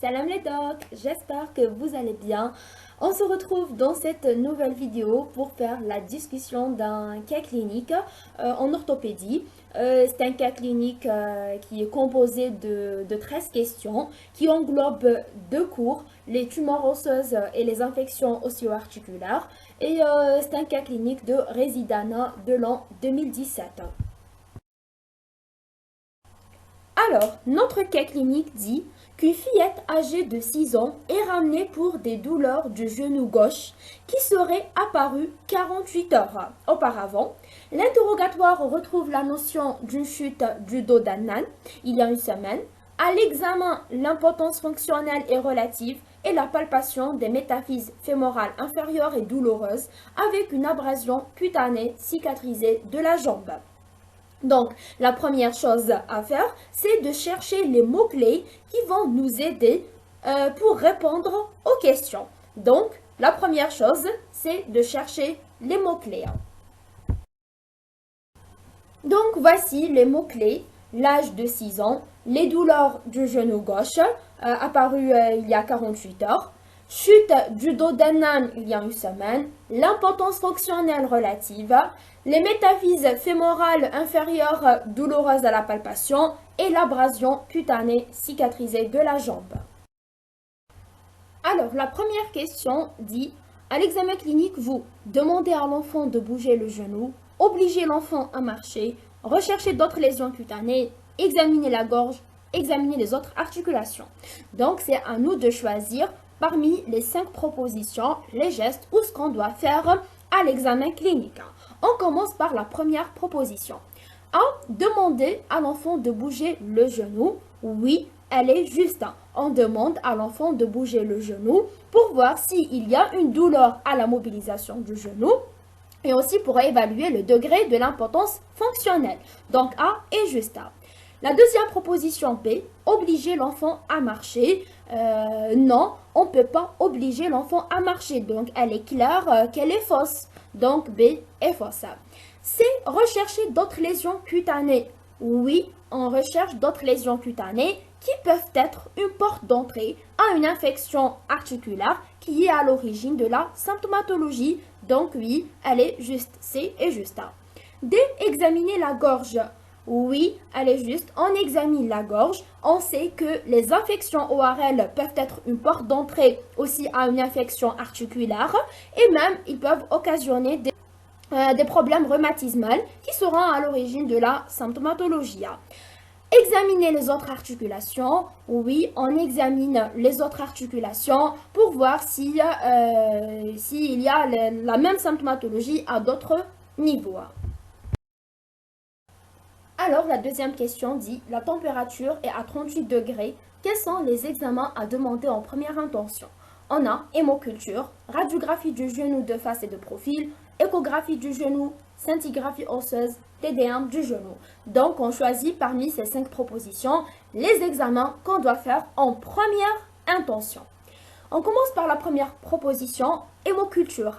Salam les docs, j'espère que vous allez bien. On se retrouve dans cette nouvelle vidéo pour faire la discussion d'un cas clinique en orthopédie. C'est un cas clinique qui est composé de 13 questions qui englobe deux cours, les tumeurs osseuses et les infections osseo-articulaires. Et c'est un cas clinique de Résidana de l'an 2017. Alors, notre cas clinique dit qu'une fillette âgée de 6 ans est ramenée pour des douleurs du genou gauche qui seraient apparues 48 heures auparavant. L'interrogatoire retrouve la notion d'une chute du dos d'un âne il y a une semaine. À l'examen, l'impotence fonctionnelle est relative et la palpation des métaphyses fémorales inférieures est douloureuse avec une abrasion cutanée cicatrisée de la jambe. Donc, la première chose à faire, c'est de chercher les mots-clés qui vont nous aider pour répondre aux questions. Donc, la première chose, c'est de chercher les mots-clés. Donc, voici les mots-clés. L'âge de 6 ans, les douleurs du genou gauche, apparues il y a 48 heures, chute du dos d'un âne il y a une semaine, l'impotence fonctionnelle relative, les métaphyses fémorales inférieures douloureuses à la palpation et l'abrasion cutanée cicatrisée de la jambe. Alors, la première question dit, à l'examen clinique, vous demandez à l'enfant de bouger le genou, obligez l'enfant à marcher, recherchez d'autres lésions cutanées, examinez la gorge, examinez les autres articulations. Donc, c'est à nous de choisir parmi les 5 propositions, les gestes ou ce qu'on doit faire à l'examen clinique. On commence par la première proposition. A. Demander à l'enfant de bouger le genou. Oui, elle est juste. On demande à l'enfant de bouger le genou pour voir s'il y a une douleur à la mobilisation du genou et aussi pour évaluer le degré de l'impotence fonctionnelle. Donc A est juste. La deuxième proposition B, obliger l'enfant à marcher. Non, on ne peut pas obliger l'enfant à marcher. Donc elle est claire qu'elle est fausse. Donc B est fausse. C, rechercher d'autres lésions cutanées. Oui, on recherche d'autres lésions cutanées qui peuvent être une porte d'entrée à une infection articulaire qui est à l'origine de la symptomatologie. Donc oui, elle est juste. C est juste. D, examiner la gorge. Oui, elle est juste. On examine la gorge. On sait que les infections ORL peuvent être une porte d'entrée aussi à une infection articulaire et même ils peuvent occasionner des problèmes rhumatismaux qui seront à l'origine de la symptomatologie. Examiner les autres articulations. Oui, on examine les autres articulations pour voir s'il y a la même symptomatologie à d'autres niveaux. Alors, la deuxième question dit, la température est à 38 degrés. Quels sont les examens à demander en première intention? On a hémoculture, radiographie du genou de face et de profil, échographie du genou, scintigraphie osseuse, TDM du genou. Donc, on choisit parmi ces 5 propositions les examens qu'on doit faire en première intention. On commence par la première proposition, hémoculture.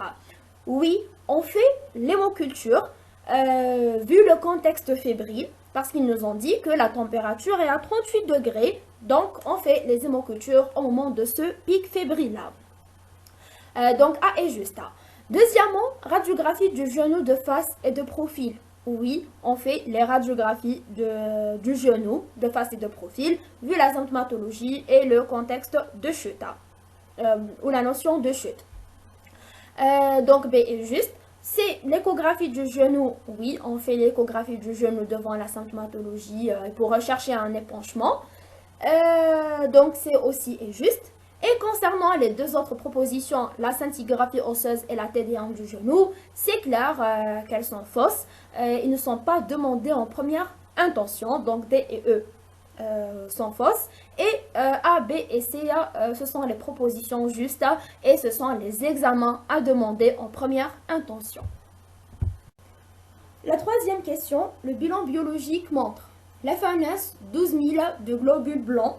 Oui, on fait l'hémoculture vu le contexte fébrile, parce qu'ils nous ont dit que la température est à 38 degrés, donc on fait les hémocultures au moment de ce pic fébrile-là. Donc A est juste. Deuxièmement, radiographie du genou de face et de profil. Oui, on fait les radiographies du genou de face et de profil, vu la symptomatologie et le contexte de chute, ou la notion de chute. Donc B est juste. C'est l'échographie du genou. Oui, on fait l'échographie du genou devant la symptomatologie pour rechercher un épanchement. Donc c'est aussi est juste. Et concernant les deux autres propositions, la scintigraphie osseuse et la TDM du genou, c'est clair qu'elles sont fausses. Ils ne sont pas demandés en première intention. Donc D et E sont fausses. Et A, B et C, ce sont les propositions justes et ce sont les examens à demander en première intention. La troisième question, le bilan biologique montre FNS 12 000 de globules blancs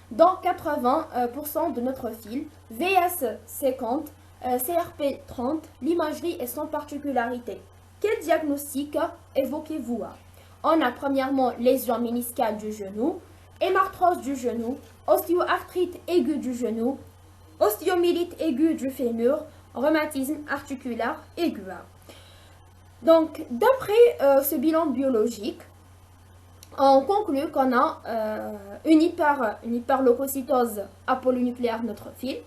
dans 80% de notre fil, VS 50, CRP 30, l'imagerie est sans particularité. Quel diagnostic évoquez-vous? On a premièrement lésion méniscale du genou, hémarthrose du genou, ostéoarthrite aiguë du genou, ostéomyélite aiguë du fémur, rhumatisme articulaire aigu. Donc, d'après ce bilan biologique, on conclut qu'on a une hyperleucocytose apolynucléaire neutrophile,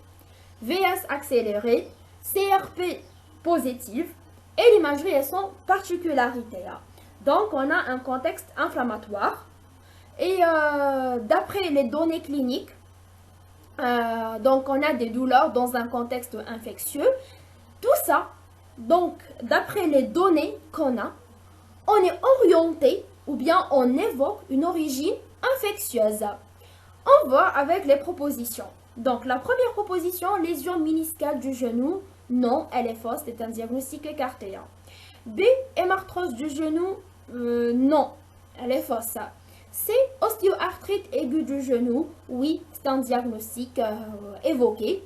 VS accéléré, CRP positive et l'imagerie et son particularité. Donc, on a un contexte inflammatoire et d'après les données cliniques, donc on a des douleurs dans un contexte infectieux. Tout ça, donc d'après les données qu'on a, on est orienté ou bien on évoque une origine infectieuse. On voit avec les propositions. Donc la première proposition, lésion méniscale du genou, non, elle est fausse, c'est un diagnostic écarté. B, hémarthrose du genou, non, elle est fausse. C, ostéoarthrite aiguë du genou, oui, c'est un diagnostic évoqué,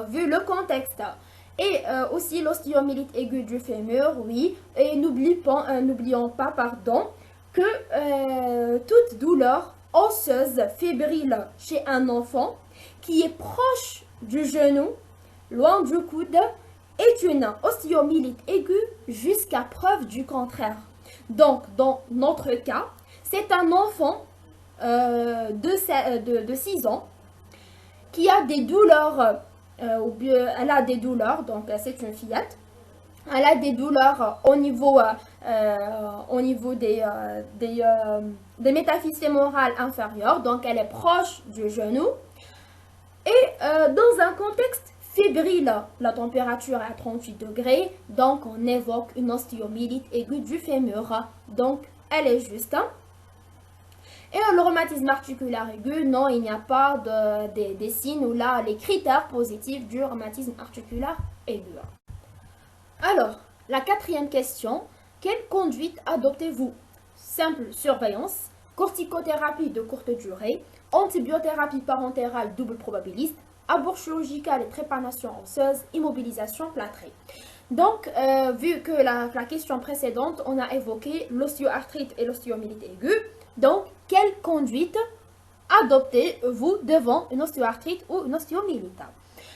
vu le contexte. Et aussi l'ostéomyélite aiguë du fémur, oui. Et n'oublions pas, que toute douleur osseuse fébrile chez un enfant qui est proche du genou, loin du coude, est une ostéomyélite aiguë jusqu'à preuve du contraire. Donc, dans notre cas, c'est un enfant de 6 ans qui a des douleurs. Elle a des douleurs, donc c'est une fillette. Elle a des douleurs au niveau des métaphyses fémorales inférieures, donc elle est proche du genou. Et dans un contexte fébrile, la température est à 38 degrés, donc on évoque une ostéomyélite aiguë du fémur. Donc elle est juste. Et le rhumatisme articulaire aigu, non, il n'y a pas des signes ou là les critères positifs du rhumatisme articulaire aigu. Alors, la quatrième question, quelle conduite adoptez-vous? Simple surveillance, corticothérapie de courte durée, antibiothérapie parentérale double probabiliste, abord chirurgical et trépanation osseuse, immobilisation plâtrée. Donc, vu que la question précédente, on a évoqué l'ostéoarthrite et l'ostéomyélite aiguë, donc, quelle conduite adoptez-vous devant une ostéoarthrite ou une ostéomyélite?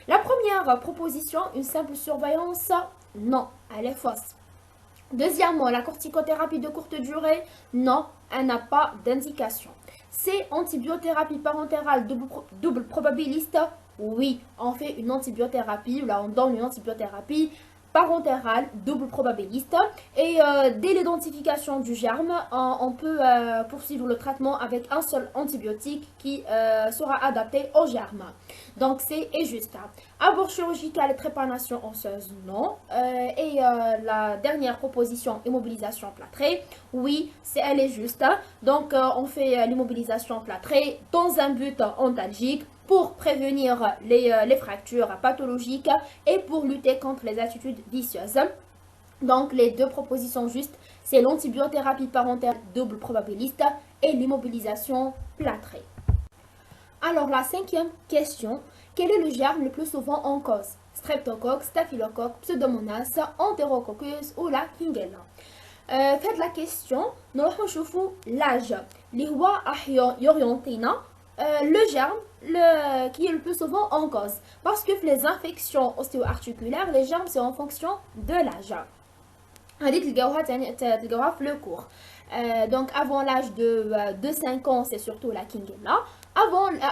La première proposition, une simple surveillance, non, elle est fausse. Deuxièmement, la corticothérapie de courte durée, non, elle n'a pas d'indication. C'est antibiothérapie parentérale double probabiliste, oui, on fait une antibiothérapie, là on donne une antibiothérapie parentérale double probabiliste et dès l'identification du germe, on peut poursuivre le traitement avec un seul antibiotique qui sera adapté au germe. Donc c'est juste. Abord chirurgical et trépanation osseuse, non. Et la dernière proposition, immobilisation plâtrée, oui, elle est juste. Donc on fait l'immobilisation plâtrée dans un but ontalgique, pour prévenir les fractures pathologiques et pour lutter contre les attitudes vicieuses. Donc les deux propositions justes, c'est l'antibiothérapie parentale double probabiliste et l'immobilisation plâtrée. Alors la cinquième question, quel est le germe le plus souvent en cause? Streptocoque, staphylocoque, pseudomonas, enterococcus ou la Klebsiella. Faites la question, nous allons l'âge. Les rois le germe qui est le plus souvent en cause. Parce que les infections ostéo-articulaires, les germes, c'est en fonction de l'âge. Le cours. Donc avant l'âge de 5 ans, c'est surtout la Klebsiella.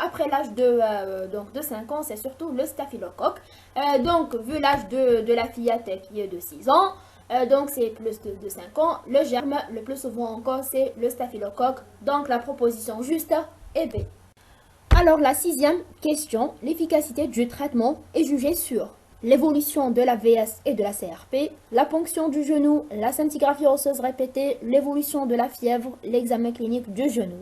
Après l'âge de 5 ans, c'est surtout le staphylocoque. Donc vu l'âge de la fillette qui est de 6 ans, donc c'est plus de 5 ans, le germe le plus souvent en cause, c'est le staphylocoque. Donc la proposition juste est B. Alors la sixième question, l'efficacité du traitement est jugée sur l'évolution de la VS et de la CRP, la ponction du genou, la scintigraphie osseuse répétée, l'évolution de la fièvre, l'examen clinique du genou.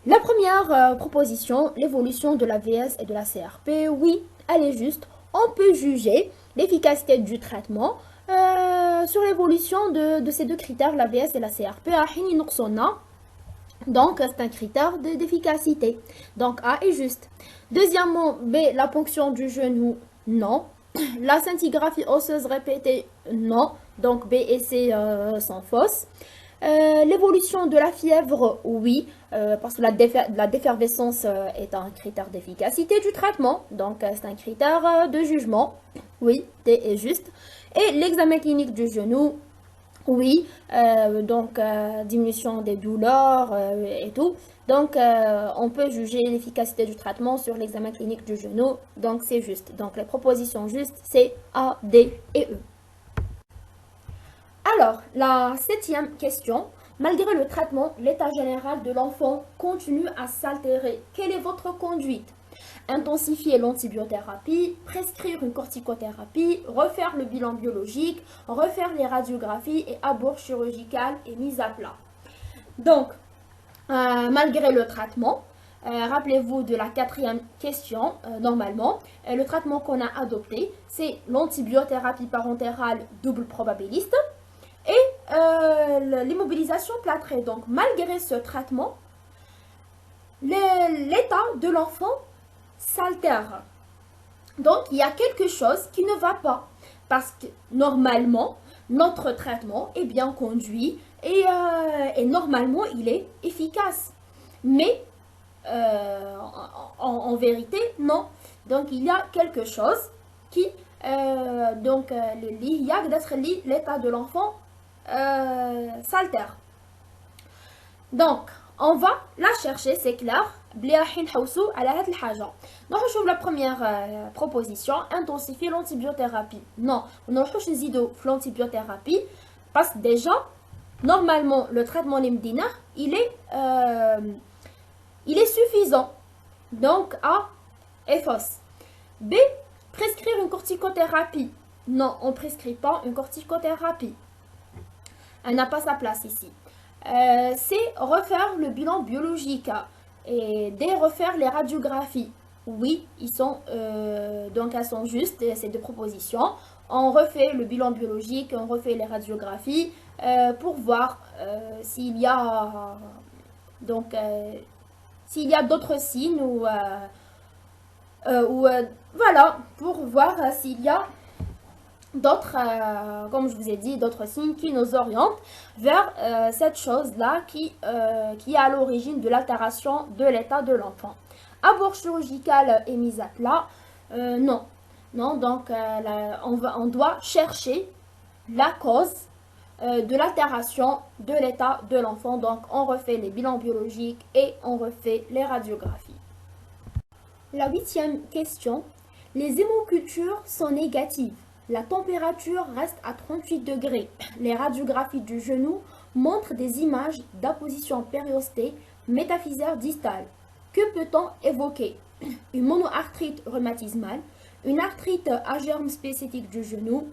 La première proposition, l'évolution de la VS et de la CRP, oui, elle est juste. On peut juger l'efficacité du traitement sur l'évolution de ces deux critères, la VS et la CRP. Donc, c'est un critère d'efficacité. Donc, A est juste. Deuxièmement, B, la ponction du genou, non. La scintigraphie osseuse répétée, non. Donc, B et C sont fausses. L'évolution de la fièvre, oui, parce que la défervescence est un critère d'efficacité du traitement, donc c'est un critère de jugement, oui, T est juste. Et l'examen clinique du genou, oui, diminution des douleurs et tout. Donc, on peut juger l'efficacité du traitement sur l'examen clinique du genou, donc c'est juste. Donc, les propositions justes, c'est A, D et E. Alors, la septième question. Malgré le traitement, l'état général de l'enfant continue à s'altérer. Quelle est votre conduite? Intensifier l'antibiothérapie, prescrire une corticothérapie, refaire le bilan biologique, refaire les radiographies et abord chirurgical et mise à plat. Donc, malgré le traitement, rappelez-vous de la quatrième question, normalement, le traitement qu'on a adopté, c'est l'antibiothérapie parentérale double probabiliste et l'immobilisation plâtrée. Donc, malgré ce traitement, l'état de l'enfant s'altère. Donc, il y a quelque chose qui ne va pas. Parce que, normalement, notre traitement est bien conduit et normalement, il est efficace. Mais, en vérité, non. Donc, il y a quelque chose qui, l'état de l'enfant s'altère. Donc, on va la chercher, c'est clair. Donc, la première proposition, intensifier l'antibiothérapie. Non, on ne va l'antibiothérapie parce que déjà, normalement, le traitement limdina, il est suffisant. Donc, A est fausse. B, prescrire une corticothérapie. Non, on ne prescrit pas une corticothérapie. Elle n'a pas sa place ici. C'est refaire le bilan biologique et refaire les radiographies. Oui, elles sont justes, ces deux propositions. On refait le bilan biologique, on refait les radiographies pour voir s'il y a d'autres signes voilà, pour voir s'il y a d'autres, comme je vous ai dit, d'autres signes qui nous orientent vers cette chose-là qui est à l'origine de l'altération de l'état de l'enfant. Abord chirurgical et mise à plat, non. Non, donc on doit chercher la cause de l'altération de l'état de l'enfant. Donc on refait les bilans biologiques et on refait les radiographies. La huitième question, les hémocultures sont négatives. La température reste à 38 degrés. Les radiographies du genou montrent des images d'apposition périostée métaphysaire distale. Que peut-on évoquer? Une monoarthrite rhumatismale, une arthrite à germe spécifique du genou,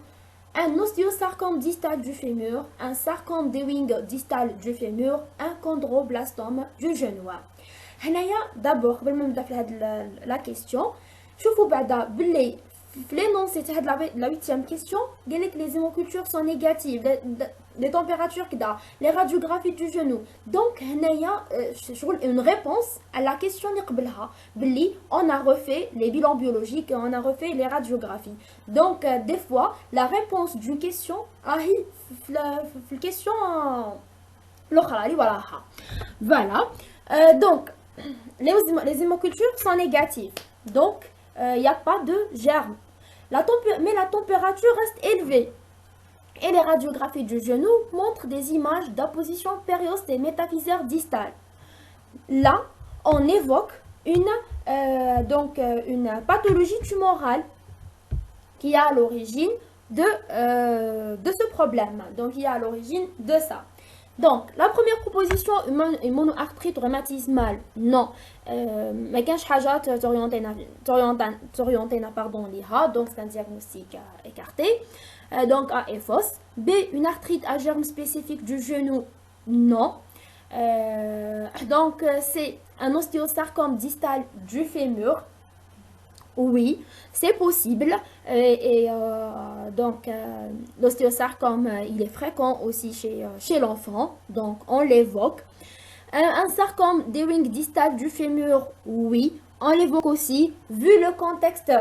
un ostéosarcome distal du fémur, un sarcome d'Ewing distal du fémur, un chondroblastome du genou. D'abord, قبل ما نبدا في la question, شوفوا بعدا باللي في l'énoncé تاع la huitième question, قال لك les hémocultures sont négatives, les températures كدا, les radiographies du genou. Donc هنايا شغل une réponse à la question اللي قبلها باللي on a refait les bilans biologiques et on a refait les radiographies. Donc des fois la réponse d'une question راهي في الكيسيون الاخرى اللي وراها. Voilà. Donc les hémocultures sont négatives. Donc il n'y a pas de germe. Mais la température reste élevée. Et les radiographies du genou montrent des images d'apposition périostée métaphysaire distale. Là, on évoque une pathologie tumorale qui est à l'origine de ce problème. Donc, il est à l'origine de ça. Donc, la première proposition, une monoarthrite rhumatismale, non. Mais quand je t'orientena, pardon, l'IHA, donc c'est un diagnostic écarté. Donc, A est fausse. B, une arthrite à germe spécifique du genou, non. Donc, c'est un ostéosarcome distal du fémur. Oui, c'est possible. L'ostéosarcome, il est fréquent aussi chez l'enfant. Donc, on l'évoque. Un sarcome d'Ewing distal du fémur, oui, on l'évoque aussi. Vu le contexte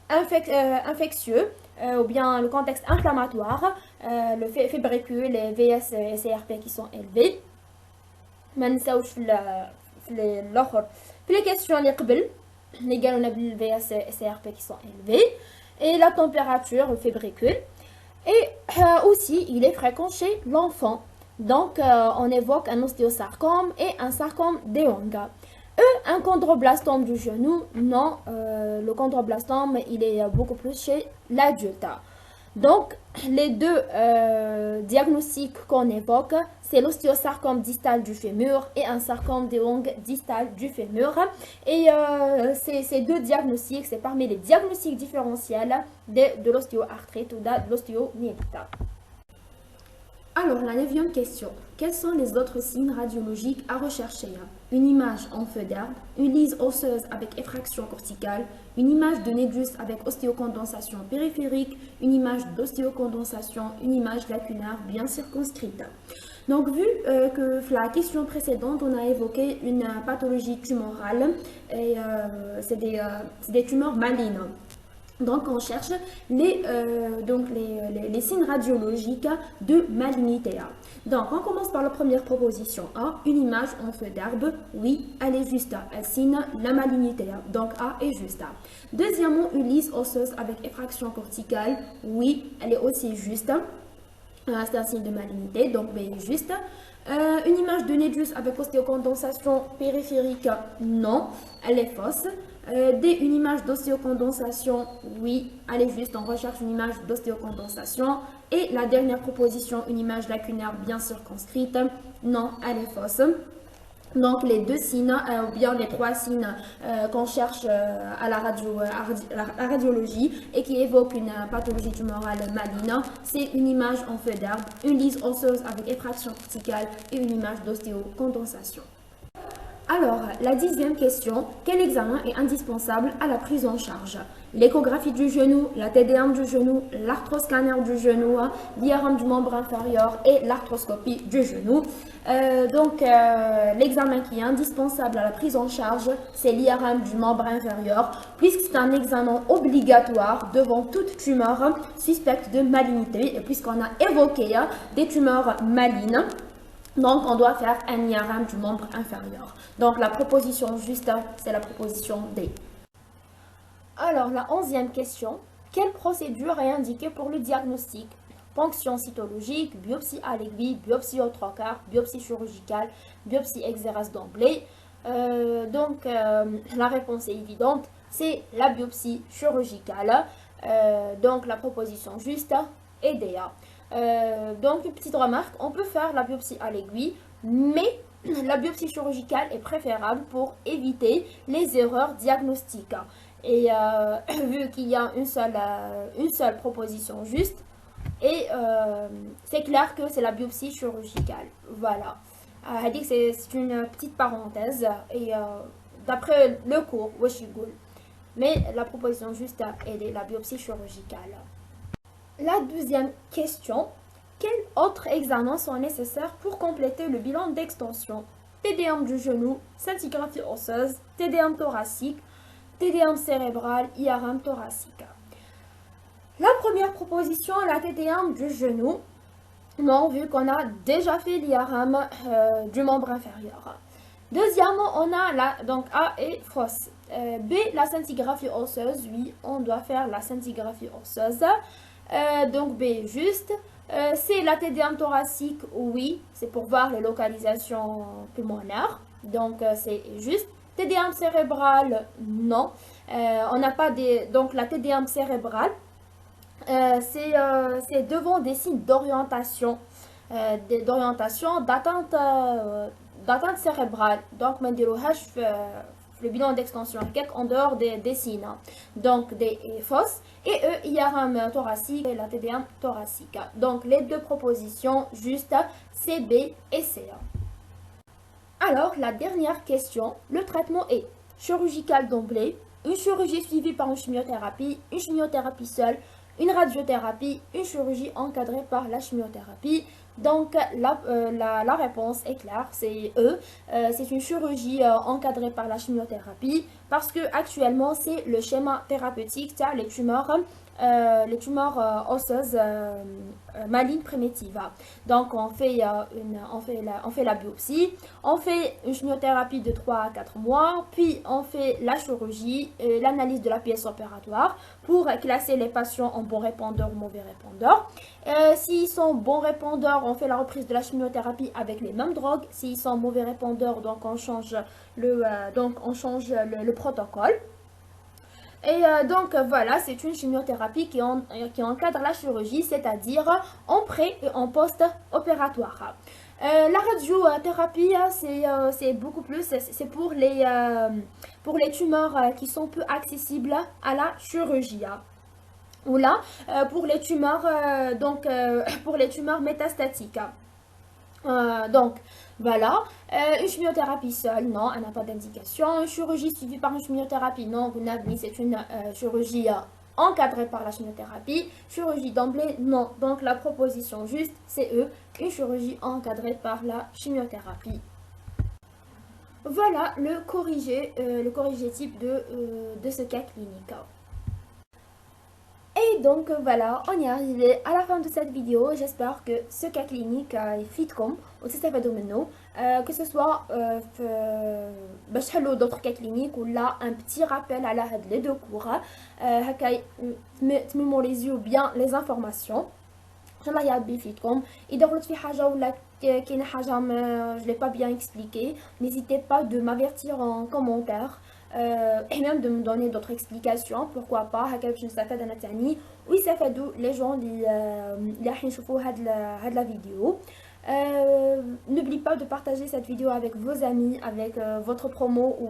infectieux, ou bien le contexte inflammatoire, le fébricule, les VS et CRP qui sont élevés. ما نساوش في les questions اللي قبل اللي قالوا بال VS et CRP qui sont élevés et la température, le fébricule. Et aussi, il est fréquent chez l'enfant. Donc, on évoque un ostéosarcome et un sarcome de Young. Un chondroblastome du genou, non, le chondroblastome, il est beaucoup plus chez l'adulte. Donc, les deux diagnostics qu'on évoque, c'est l'ostéosarcome distal du fémur et un sarcome de Young distal du fémur. Et ces deux diagnostics, c'est parmi les diagnostics différentiels de l'ostéoarthrite ou de l'ostéomyélite. Alors, la 9e question. Quels sont les autres signes radiologiques à rechercher? Une image en feu d'herbe, une lise osseuse avec effraction corticale, une image de négus avec ostéocondensation périphérique, une image d'ostéocondensation, une image lacunaire bien circonscrite. Donc, vu que la question précédente, on a évoqué une pathologie tumorale, et c'est des tumeurs malignes. Donc, on cherche les signes radiologiques de malignité. Donc, on commence par la première proposition A, une image en feu d'herbe. Oui, elle est juste. Elle signe la malignité. Donc, A est juste. Deuxièmement, une lise osseuse avec effraction corticale. Oui, elle est aussi juste. C'est un signe de malignité. Donc, B est juste. Une image de négus avec ostéocondensation périphérique. Non, elle est fausse. Une image d'ostéocondensation, oui, elle est juste, on recherche une image d'ostéocondensation. Et la dernière proposition, une image lacunaire bien circonscrite, non, elle est fausse. Donc les deux signes, ou bien les trois signes qu'on cherche à la radiologie et qui évoquent une pathologie tumorale maligne, c'est une image en feu d'herbe, une lise osseuse avec effraction corticale et une image d'ostéocondensation. Alors, la 10e question, quel examen est indispensable à la prise en charge? L'échographie du genou, la TDM du genou, l'arthroscanner du genou, l'IRM du membre inférieur et l'arthroscopie du genou. L'examen qui est indispensable à la prise en charge, c'est l'IRM du membre inférieur, puisque c'est un examen obligatoire devant toute tumeur suspecte de malignité, et puisqu'on a évoqué des tumeurs malignes. Donc, on doit faire un IRM du membre inférieur. Donc, la proposition juste, c'est la proposition D. Alors, la 11e question. Quelle procédure est indiquée pour le diagnostic? Ponction cytologique, biopsie à l'aiguille, biopsie au 3/4, biopsie chirurgicale, biopsie exérace d'emblée. La réponse est évidente, c'est la biopsie chirurgicale. Donc, la proposition juste est D. Donc, une petite remarque, on peut faire la biopsie à l'aiguille, mais la biopsie chirurgicale est préférable pour éviter les erreurs diagnostiques. Et vu qu'il y a une seule proposition juste, et c'est clair que c'est la biopsie chirurgicale. Voilà. C'est une petite parenthèse, et d'après le cours, mais la proposition juste est la biopsie chirurgicale. La 12e question, quels autres examens sont nécessaires pour compléter le bilan d'extension? TDM du genou, scintigraphie osseuse, TDM thoracique, TDM cérébral, IRM thoracique. La première proposition, la TDM du genou, non, vu qu'on a déjà fait l'IRM du membre inférieur. Deuxièmement, on a donc A est fausse. B, la scintigraphie osseuse, oui, on doit faire la scintigraphie osseuse. Donc B juste. C'est la TDM thoracique, oui, c'est pour voir les localisations pulmonaires. Donc c'est juste. TDM cérébrale, non. On n'a pas des. Donc la TDM cérébrale, c'est devant des signes d'orientation, d'atteinte cérébrale. Donc, le bilan d'extension en dehors des signes. Donc, des fausses. Et eux, IRM thoracique et la TDM thoracique. Donc, les deux propositions justes, C, B et C. Alors, la dernière question, le traitement est chirurgical d'emblée, une chirurgie suivie par une chimiothérapie seule, une radiothérapie, une chirurgie encadrée par la chimiothérapie. Donc la réponse est claire, c'est E. C'est une chirurgie encadrée par la chimiothérapie parce que actuellement c'est le schéma thérapeutique, c'est les tumeurs les tumeurs osseuses malignes primitives. Donc on fait la biopsie, on fait une chimiothérapie de 3 à 4 mois, puis on fait la chirurgie et l'analyse de la pièce opératoire pour classer les patients en bons répondeurs ou mauvais répondeurs. S'ils sont bons répondeurs, on fait la reprise de la chimiothérapie avec les mêmes drogues. S'ils sont mauvais répondeurs, donc on change le protocole. Et donc voilà, c'est une chimiothérapie qui encadre la chirurgie, c'est-à-dire en pré et en post-opératoire. La radiothérapie, c'est beaucoup plus, c'est pour les tumeurs qui sont peu accessibles à la chirurgie. Ou là, pour les tumeurs, pour les tumeurs métastatiques. Donc, voilà. Une chimiothérapie seule, non, elle n'a pas d'indication. Une chirurgie suivie par une chimiothérapie, non, c'est une chirurgie encadrée par la chimiothérapie. Chirurgie d'emblée, non. Donc, la proposition juste, c'est une chirurgie encadrée par la chimiothérapie. Voilà le corrigé type de ce cas clinique. Et donc voilà, on est arrivé à la fin de cette vidéo. J'espère que ce cas clinique est fit comme que ce soit d'autres cas cliniques ou là un petit rappel à la les deux cours. Mémorisez bien les informations. ان شاء الله يعبي فيكم اذا غلطت في حاجه ولا كاينه حاجه ما je l'ai pas bien expliqué, n'hésitez pas de m'avertir en commentaire et même de me donner d'autres explications, pourquoi pas هكا باش نستفاد انا تاني ويستفادوا les gens اللي راح يشوفوا هاد la vidéo. N'oubliez pas de partager cette vidéo avec vos amis, avec votre promo ou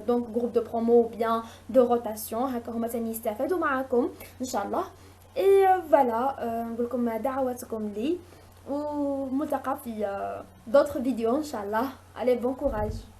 donc groupe de promo ou bien de rotation هكا هما تاني يستفادوا معاكم ان شاء الله. Et voilà, نقول لكم دعواتكم لي وملتقى في d'autres vidéos ان شاء الله. Allez, bon courage.